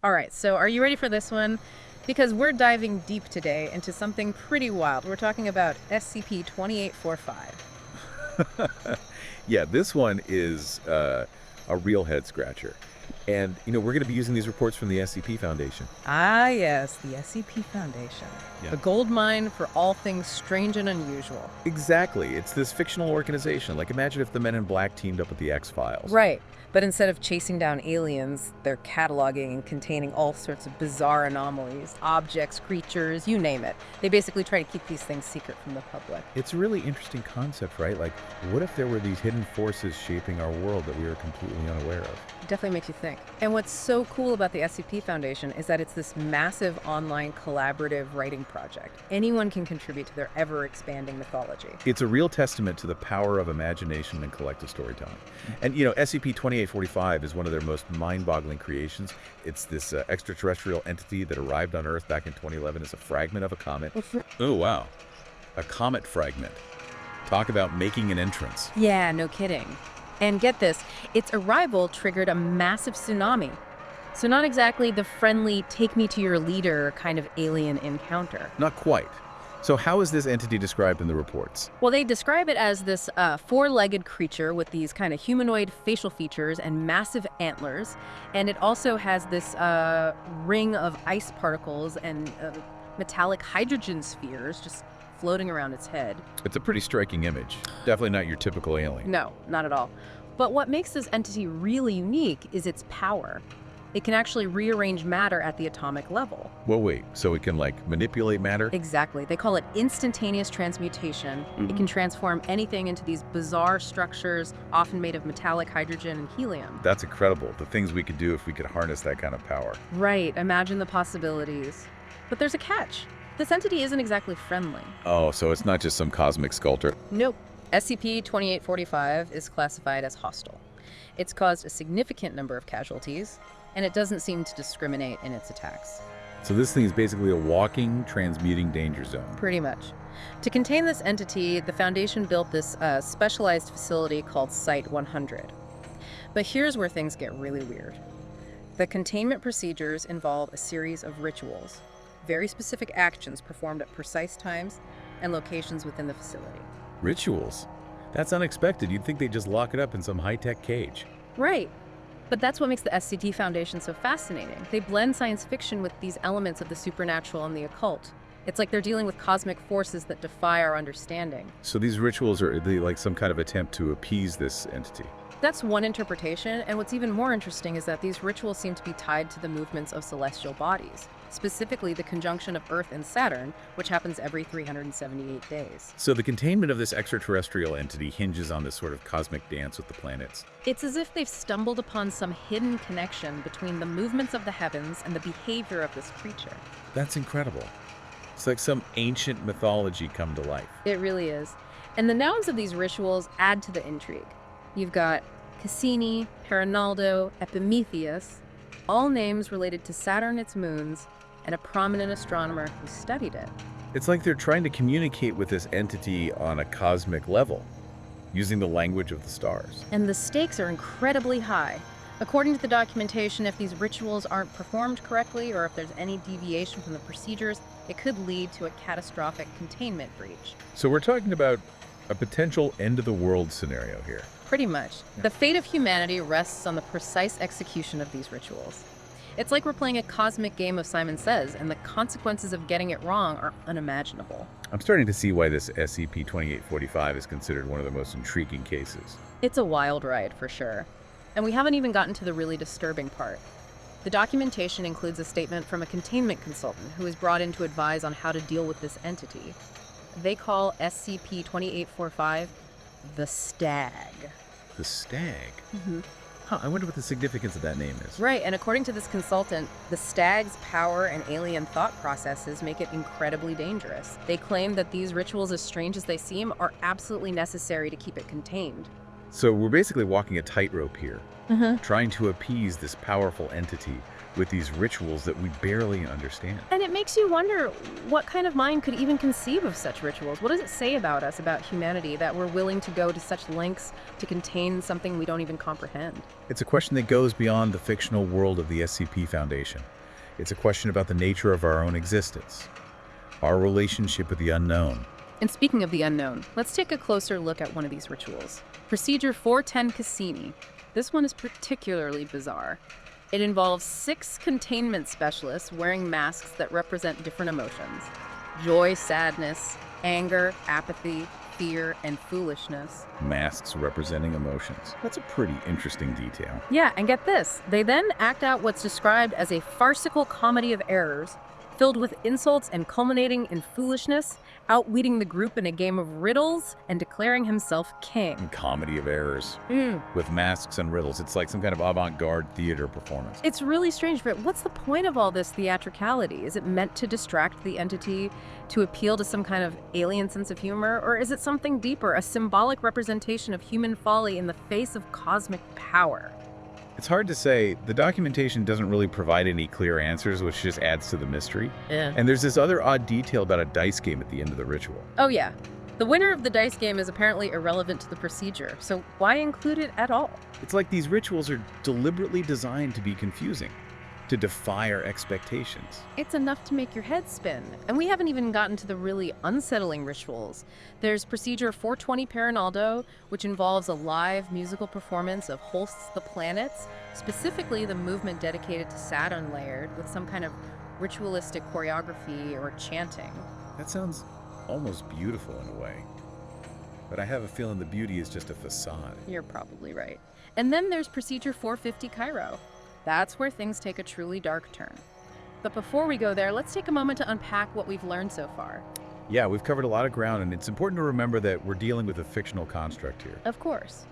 All right, so are you ready for this one? Because we're diving deep today into something pretty wild. We're talking about SCP-2845. Yeah, this one is a real head scratcher. And, we're going to be using these reports from the SCP Foundation. Ah, yes, the SCP Foundation. Yeah. The gold mine for all things strange and unusual. Exactly. It's this fictional organization. Like, imagine if the Men in Black teamed up with the X-Files. Right, but instead of chasing down aliens, they're cataloging and containing all sorts of bizarre anomalies, objects, creatures, you name it. They basically try to keep these things secret from the public. It's a really interesting concept, right? Like, what if there were these hidden forces shaping our world that we were completely unaware of? It definitely makes you think. And what's so cool about the SCP Foundation is that it's this massive online collaborative writing project. Anyone can contribute to their ever-expanding mythology. It's a real testament to the power of imagination and collective storytelling. And, SCP-2845 is one of their most mind-boggling creations. It's this extraterrestrial entity that arrived on Earth back in 2011 as a fragment of a comet. Oh, wow. A comet fragment. Talk about making an entrance. Yeah, no kidding. And get this, its arrival triggered a massive tsunami. So not exactly the friendly, take-me-to-your-leader kind of alien encounter. Not quite. So how is this entity described in the reports? Well, they describe it as this four-legged creature with these kind of humanoid facial features and massive antlers. And it also has this ring of ice particles and metallic hydrogen spheres just floating around its head. It's a pretty striking image. Definitely not your typical alien. No, not at all. But what makes this entity really unique is its power. It can actually rearrange matter at the atomic level. Well, wait, so it can, manipulate matter? Exactly. They call it instantaneous transmutation. It can transform anything into these bizarre structures, often made of metallic hydrogen and helium. That's incredible, the things we could do if we could harness that kind of power. Right. Imagine the possibilities. But there's a catch. This entity isn't exactly friendly. Oh, so it's not just some cosmic sculptor. Nope. SCP-2845 is classified as hostile. It's caused a significant number of casualties, and it doesn't seem to discriminate in its attacks. So this thing is basically a walking, transmuting danger zone. Pretty much. To contain this entity, the Foundation built this specialized facility called Site-100. But here's where things get really weird. The containment procedures involve a series of rituals, very specific actions performed at precise times and locations within the facility. Rituals? That's unexpected. You'd think they'd just lock it up in some high-tech cage. Right. But that's what makes the SCP Foundation so fascinating. They blend science fiction with these elements of the supernatural and the occult. It's like they're dealing with cosmic forces that defy our understanding. So these rituals are they like some kind of attempt to appease this entity? That's one interpretation, and what's even more interesting is that these rituals seem to be tied to the movements of celestial bodies, specifically the conjunction of Earth and Saturn, which happens every 378 days. So the containment of this extraterrestrial entity hinges on this sort of cosmic dance with the planets. It's as if they've stumbled upon some hidden connection between the movements of the heavens and the behavior of this creature. That's incredible. It's like some ancient mythology come to life. It really is. And the nouns of these rituals add to the intrigue. You've got Cassini, Perinaldo, Epimetheus, all names related to Saturn, its moons, and a prominent astronomer who studied it. It's like they're trying to communicate with this entity on a cosmic level, using the language of the stars. And the stakes are incredibly high. According to the documentation, if these rituals aren't performed correctly or if there's any deviation from the procedures, it could lead to a catastrophic containment breach. So we're talking about a potential end-of-the-world scenario here. Pretty much. The fate of humanity rests on the precise execution of these rituals. It's like we're playing a cosmic game of Simon Says, and the consequences of getting it wrong are unimaginable. I'm starting to see why this SCP-2845 is considered one of the most intriguing cases. It's a wild ride, for sure. And we haven't even gotten to the really disturbing part. The documentation includes a statement from a containment consultant who is brought in to advise on how to deal with this entity. They call SCP-2845 the Stag. The Stag? Huh, I wonder what the significance of that name is. Right, and according to this consultant, the Stag's power and alien thought processes make it incredibly dangerous. They claim that these rituals, as strange as they seem, are absolutely necessary to keep it contained. So we're basically walking a tightrope here, trying to appease this powerful entity with these rituals that we barely understand. And it makes you wonder what kind of mind could even conceive of such rituals. What does it say about us, about humanity, that we're willing to go to such lengths to contain something we don't even comprehend? It's a question that goes beyond the fictional world of the SCP Foundation. It's a question about the nature of our own existence, our relationship with the unknown. And speaking of the unknown, let's take a closer look at one of these rituals. Procedure 410 Cassini. This one is particularly bizarre. It involves 6 containment specialists wearing masks that represent different emotions: joy, sadness, anger, apathy, fear, and foolishness. Masks representing emotions. That's a pretty interesting detail. Yeah, and get this. They then act out what's described as a farcical comedy of errors, filled with insults and culminating in foolishness, outwitting the group in a game of riddles and declaring himself king. Comedy of errors. With masks and riddles. It's like some kind of avant-garde theater performance. It's really strange, but what's the point of all this theatricality? Is it meant to distract the entity, to appeal to some kind of alien sense of humor? Or is it something deeper, a symbolic representation of human folly in the face of cosmic power? It's hard to say. The documentation doesn't really provide any clear answers, which just adds to the mystery. Yeah. And there's this other odd detail about a dice game at the end of the ritual. Oh yeah. The winner of the dice game is apparently irrelevant to the procedure, so why include it at all? It's like these rituals are deliberately designed to be confusing, to defy our expectations. It's enough to make your head spin. And we haven't even gotten to the really unsettling rituals. There's Procedure 420 Parinaldo, which involves a live musical performance of Holst's The Planets, specifically the movement dedicated to Saturn layered with some kind of ritualistic choreography or chanting. That sounds almost beautiful in a way. But I have a feeling the beauty is just a facade. You're probably right. And then there's Procedure 450 Cairo. That's where things take a truly dark turn. But before we go there, let's take a moment to unpack what we've learned so far. Yeah, we've covered a lot of ground, and it's important to remember that we're dealing with a fictional construct here. Of course.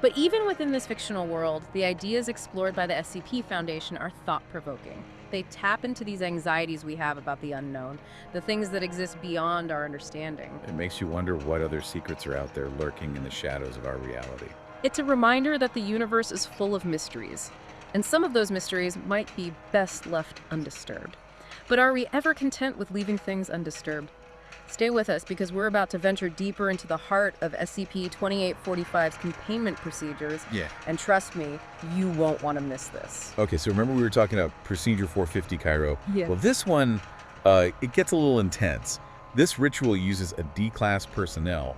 But even within this fictional world, the ideas explored by the SCP Foundation are thought-provoking. They tap into these anxieties we have about the unknown, the things that exist beyond our understanding. It makes you wonder what other secrets are out there lurking in the shadows of our reality. It's a reminder that the universe is full of mysteries, and some of those mysteries might be best left undisturbed. But are we ever content with leaving things undisturbed? Stay with us, because we're about to venture deeper into the heart of SCP-2845's containment procedures. Yeah. And trust me, you won't want to miss this. Okay, so remember we were talking about Procedure 450 Cairo? Yeah. Well, this one, it gets a little intense. This ritual uses a D-class personnel,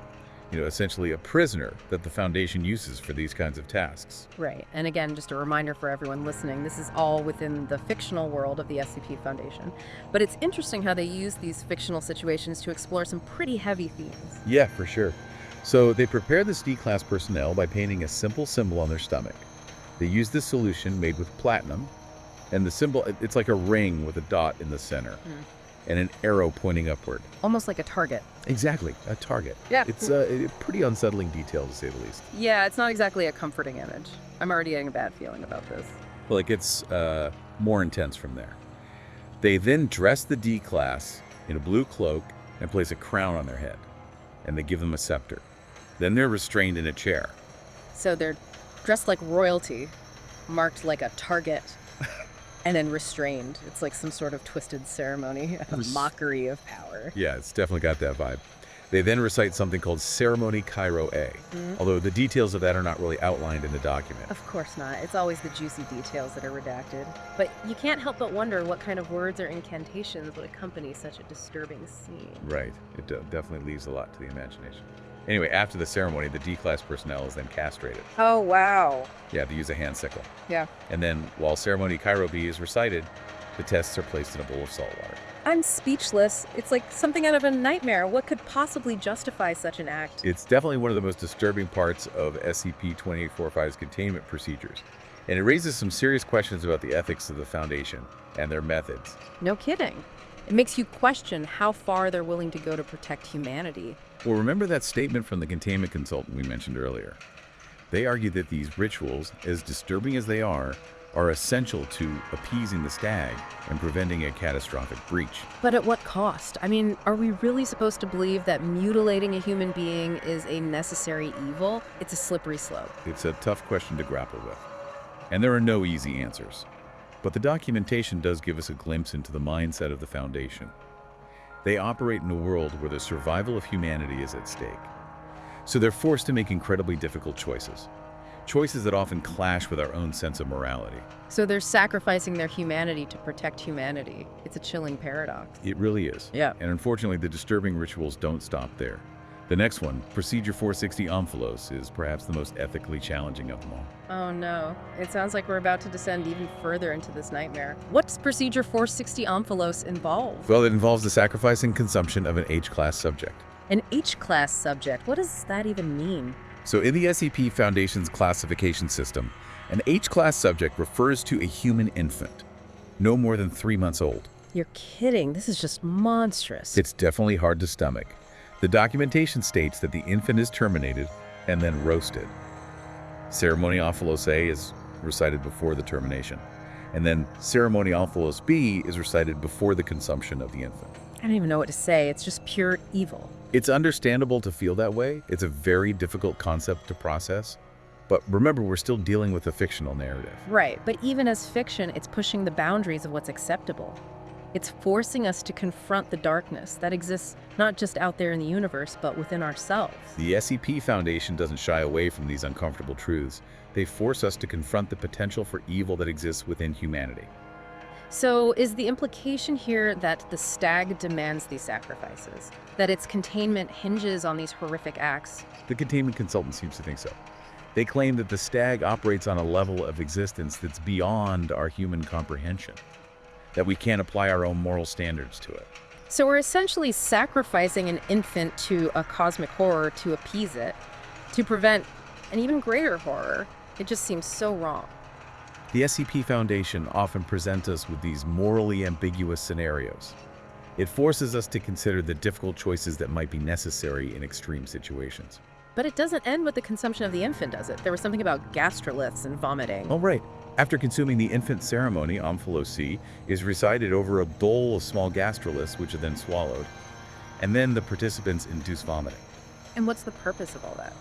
essentially a prisoner that the Foundation uses for these kinds of tasks. Right. And again, just a reminder for everyone listening, this is all within the fictional world of the SCP Foundation. But it's interesting how they use these fictional situations to explore some pretty heavy themes. Yeah, for sure. So they prepare this D-class personnel by painting a simple symbol on their stomach. They use this solution made with platinum, and the symbol, it's like a ring with a dot in the center. And an arrow pointing upward. Almost like a target. Exactly, a target. Yeah. It's a pretty unsettling detail, to say the least. Yeah, it's not exactly a comforting image. I'm already getting a bad feeling about this. Well, it gets more intense from there. They then dress the D-class in a blue cloak and place a crown on their head. And they give them a scepter. Then they're restrained in a chair. So they're dressed like royalty, marked like a target, and then restrained. It's like some sort of twisted ceremony, a mockery of power. Yeah, it's definitely got that vibe. They then recite something called Ceremony Cairo A, although the details of that are not really outlined in the document. Of course not. It's always the juicy details that are redacted. But you can't help but wonder what kind of words or incantations would accompany such a disturbing scene. Right. It definitely leaves a lot to the imagination. Anyway, after the ceremony, the D-class personnel is then castrated. Oh, wow. Yeah, they use a hand sickle. Yeah. And then, while Ceremony Cairo B is recited, the tests are placed in a bowl of salt water. I'm speechless. It's like something out of a nightmare. What could possibly justify such an act? It's definitely one of the most disturbing parts of SCP-2845's containment procedures. And it raises some serious questions about the ethics of the Foundation and their methods. No kidding. It makes you question how far they're willing to go to protect humanity. Well, remember that statement from the containment consultant we mentioned earlier. They argue that these rituals, as disturbing as they are essential to appeasing the stag and preventing a catastrophic breach. But at what cost? I mean, are we really supposed to believe that mutilating a human being is a necessary evil? It's a slippery slope. It's a tough question to grapple with. And there are no easy answers. But the documentation does give us a glimpse into the mindset of the Foundation. They operate in a world where the survival of humanity is at stake. So they're forced to make incredibly difficult choices. Choices that often clash with our own sense of morality. So they're sacrificing their humanity to protect humanity. It's a chilling paradox. It really is. Yeah. And unfortunately, the disturbing rituals don't stop there. The next one, Procedure 460 Omphalos, is perhaps the most ethically challenging of them all. Oh no. It sounds like we're about to descend even further into this nightmare. What's Procedure 460 Omphalos involve? Well, it involves the sacrifice and consumption of an H-class subject. An H-class subject? What does that even mean? So in the SCP Foundation's classification system, an H-class subject refers to a human infant, no more than 3 months old. You're kidding. This is just monstrous. It's definitely hard to stomach. The documentation states that the infant is terminated and then roasted. Ceremony Omphalos A is recited before the termination, and then Ceremony Omphalos B is recited before the consumption of the infant. I don't even know what to say. It's just pure evil. It's understandable to feel that way. It's a very difficult concept to process. But remember, we're still dealing with a fictional narrative. Right, but even as fiction, it's pushing the boundaries of what's acceptable. It's forcing us to confront the darkness that exists not just out there in the universe, but within ourselves. The SCP Foundation doesn't shy away from these uncomfortable truths. They force us to confront the potential for evil that exists within humanity. So is the implication here that the stag demands these sacrifices? That its containment hinges on these horrific acts? The containment consultant seems to think so. They claim that the stag operates on a level of existence that's beyond our human comprehension, that we can't apply our own moral standards to it. So we're essentially sacrificing an infant to a cosmic horror to appease it, to prevent an even greater horror. It just seems so wrong. The SCP Foundation often presents us with these morally ambiguous scenarios. It forces us to consider the difficult choices that might be necessary in extreme situations. But it doesn't end with the consumption of the infant, does it? There was something about gastroliths and vomiting. Oh, right. After consuming the infant ceremony, Omphalos C is recited over a bowl of small gastroliths, which are then swallowed. And then the participants induce vomiting. And what's the purpose of all that?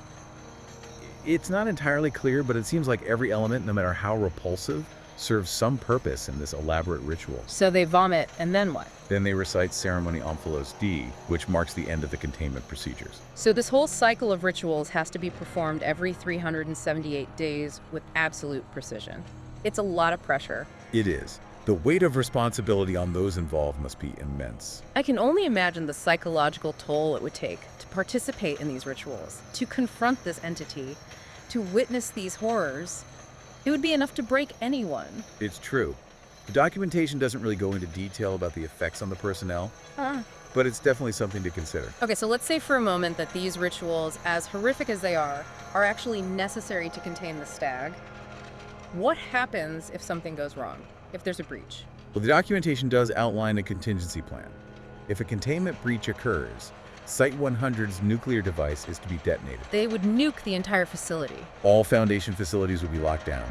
It's not entirely clear, but it seems like every element, no matter how repulsive, serves some purpose in this elaborate ritual. So they vomit, and then what? Then they recite Ceremony Omphalos D, which marks the end of the containment procedures. So this whole cycle of rituals has to be performed every 378 days with absolute precision. It's a lot of pressure. It is. The weight of responsibility on those involved must be immense. I can only imagine the psychological toll it would take to participate in these rituals, to confront this entity, to witness these horrors. It would be enough to break anyone. It's true. The documentation doesn't really go into detail about the effects on the personnel, but it's definitely something to consider. Okay, so let's say for a moment that these rituals, as horrific as they are actually necessary to contain the stag. What happens if something goes wrong? If there's a breach? Well, the documentation does outline a contingency plan. If a containment breach occurs, Site-100's nuclear device is to be detonated. They would nuke the entire facility. All Foundation facilities would be locked down,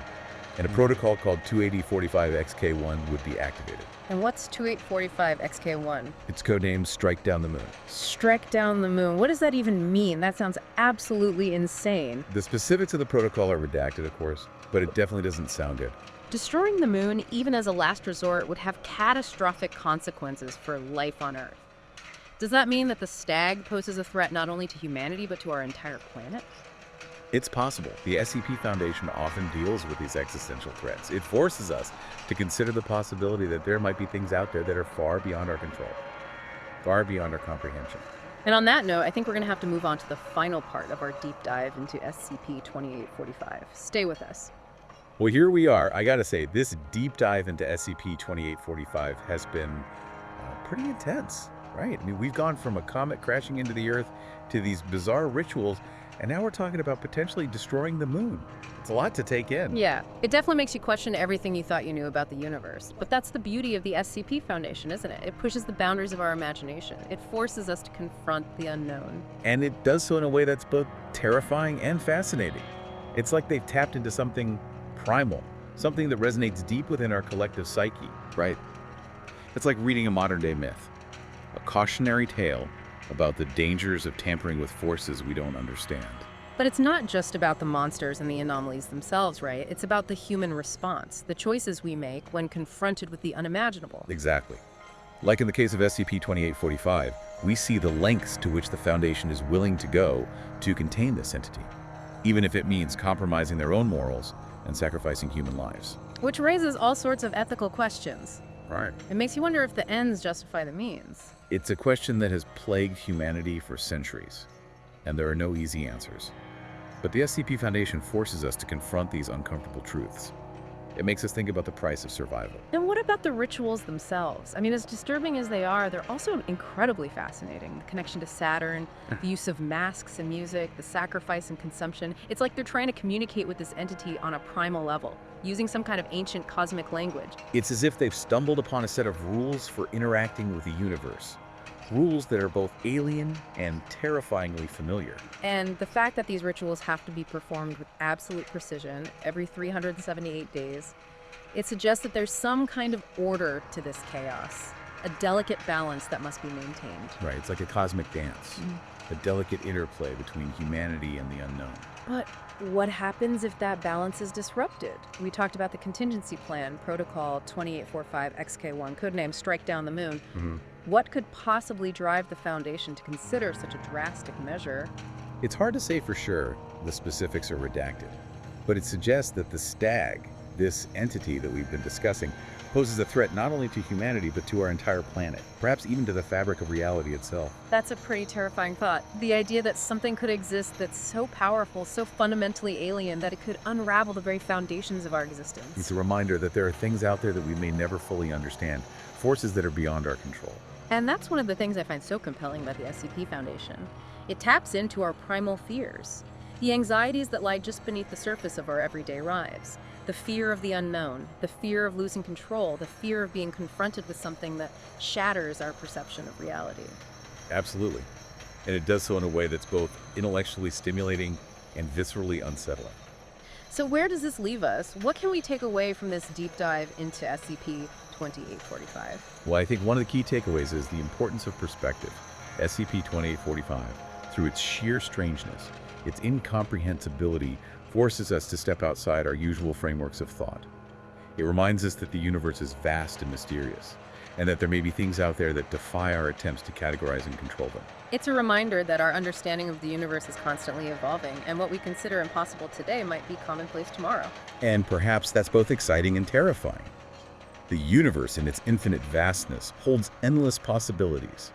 and a protocol called 2845-XK1 would be activated. And what's 2845-XK1? It's codenamed Strike Down the Moon. Strike down the moon. What does that even mean? That sounds absolutely insane. The specifics of the protocol are redacted, of course, but it definitely doesn't sound good. Destroying the moon, even as a last resort, would have catastrophic consequences for life on Earth. Does that mean that the stag poses a threat not only to humanity, but to our entire planet? It's possible. The SCP Foundation often deals with these existential threats. It forces us to consider the possibility that there might be things out there that are far beyond our control, far beyond our comprehension. And on that note, I think we're going to have to move on to the final part of our deep dive into SCP-2845. Stay with us. Well, here we are. I gotta say, this deep dive into SCP-2845 has been pretty intense, right? I mean, we've gone from a comet crashing into the Earth to these bizarre rituals, and now we're talking about potentially destroying the moon. It's a lot to take in. Yeah, it definitely makes you question everything you thought you knew about the universe. But that's the beauty of the SCP Foundation, isn't it? It pushes the boundaries of our imagination. It forces us to confront the unknown. And it does so in a way that's both terrifying and fascinating. It's like they've tapped into something primal, something that resonates deep within our collective psyche, right? It's like reading a modern-day myth, a cautionary tale about the dangers of tampering with forces we don't understand. But it's not just about the monsters and the anomalies themselves, right? It's about the human response, the choices we make when confronted with the unimaginable. Exactly. Like in the case of SCP-2845, we see the lengths to which the Foundation is willing to go to contain this entity, even if it means compromising their own morals and sacrificing human lives. Which raises all sorts of ethical questions. Right. It makes you wonder if the ends justify the means. It's a question that has plagued humanity for centuries, and there are no easy answers. But the SCP Foundation forces us to confront these uncomfortable truths. It makes us think about the price of survival. And what about the rituals themselves? I mean, as disturbing as they are, they're also incredibly fascinating. The connection to Saturn, the use of masks and music, the sacrifice and consumption. It's like they're trying to communicate with this entity on a primal level, using some kind of ancient cosmic language. It's as if they've stumbled upon a set of rules for interacting with the universe. Rules that are both alien and terrifyingly familiar. And the fact that these rituals have to be performed with absolute precision every 378 days, it suggests that there's some kind of order to this chaos, a delicate balance that must be maintained. Right, it's like a cosmic dance, a delicate interplay between humanity and the unknown. But what happens if that balance is disrupted? We talked about the contingency plan, Protocol 2845 XK1, codename Strike Down the Moon. What could possibly drive the Foundation to consider such a drastic measure? It's hard to say for sure. The specifics are redacted. But it suggests that the stag, this entity that we've been discussing, poses a threat not only to humanity but to our entire planet, perhaps even to the fabric of reality itself. That's a pretty terrifying thought. The idea that something could exist that's so powerful, so fundamentally alien, that it could unravel the very foundations of our existence. It's a reminder that there are things out there that we may never fully understand, forces that are beyond our control. And that's one of the things I find so compelling about the SCP Foundation. It taps into our primal fears, the anxieties that lie just beneath the surface of our everyday lives. The fear of the unknown, the fear of losing control, the fear of being confronted with something that shatters our perception of reality. Absolutely. And it does so in a way that's both intellectually stimulating and viscerally unsettling. So where does this leave us? What can we take away from this deep dive into SCP-2845? Well, I think one of the key takeaways is the importance of perspective. SCP-2845, through its sheer strangeness, its incomprehensibility, forces us to step outside our usual frameworks of thought. It reminds us that the universe is vast and mysterious, and that there may be things out there that defy our attempts to categorize and control them. It's a reminder that our understanding of the universe is constantly evolving, and what we consider impossible today might be commonplace tomorrow. And perhaps that's both exciting and terrifying. The universe, in its infinite vastness, holds endless possibilities,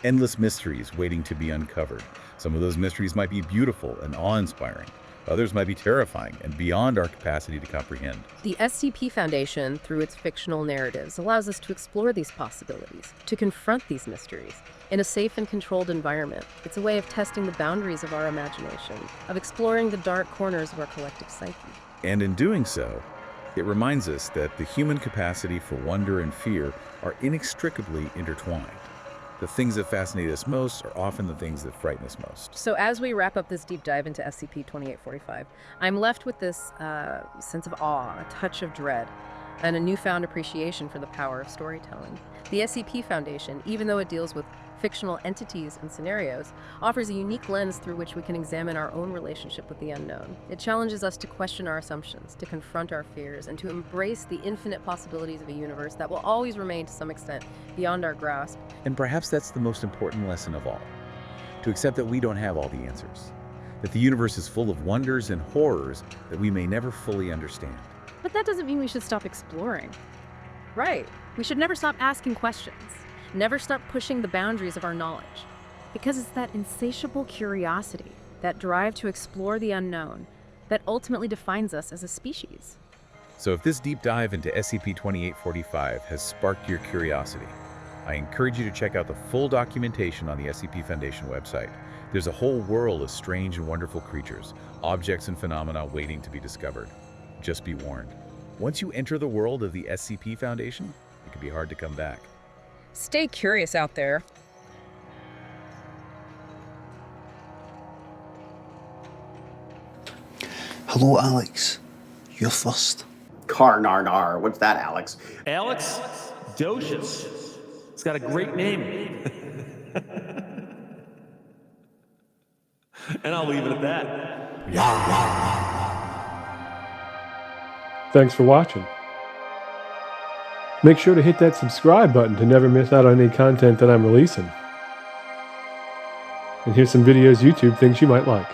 endless mysteries waiting to be uncovered. Some of those mysteries might be beautiful and awe-inspiring. Others might be terrifying and beyond our capacity to comprehend. The SCP Foundation, through its fictional narratives, allows us to explore these possibilities, to confront these mysteries, in a safe and controlled environment. It's a way of testing the boundaries of our imagination, of exploring the dark corners of our collective psyche. And in doing so, it reminds us that the human capacity for wonder and fear are inextricably intertwined. The things that fascinate us most are often the things that frighten us most. So as we wrap up this deep dive into SCP-2845, I'm left with this sense of awe, a touch of dread, and a newfound appreciation for the power of storytelling. The SCP Foundation, even though it deals with fictional entities and scenarios, offers a unique lens through which we can examine our own relationship with the unknown. It challenges us to question our assumptions, to confront our fears, and to embrace the infinite possibilities of a universe that will always remain to some extent beyond our grasp. And perhaps that's the most important lesson of all, to accept that we don't have all the answers, that the universe is full of wonders and horrors that we may never fully understand. But that doesn't mean we should stop exploring. Right. We should never stop asking questions. Never stop pushing the boundaries of our knowledge. Because it's that insatiable curiosity, that drive to explore the unknown, that ultimately defines us as a species. So if this deep dive into SCP-2845 has sparked your curiosity, I encourage you to check out the full documentation on the SCP Foundation website. There's a whole world of strange and wonderful creatures, objects and phenomena waiting to be discovered. Just be warned. Once you enter the world of the SCP Foundation, it can be hard to come back. Stay curious out there. Hello, Alex. You're first. Nar. What's that, Alex? Alex Docious. It's got a great name. And I'll leave it at that. Thanks for watching. Make sure to hit that subscribe button to never miss out on any content that I'm releasing. And here's some videos YouTube thinks you might like.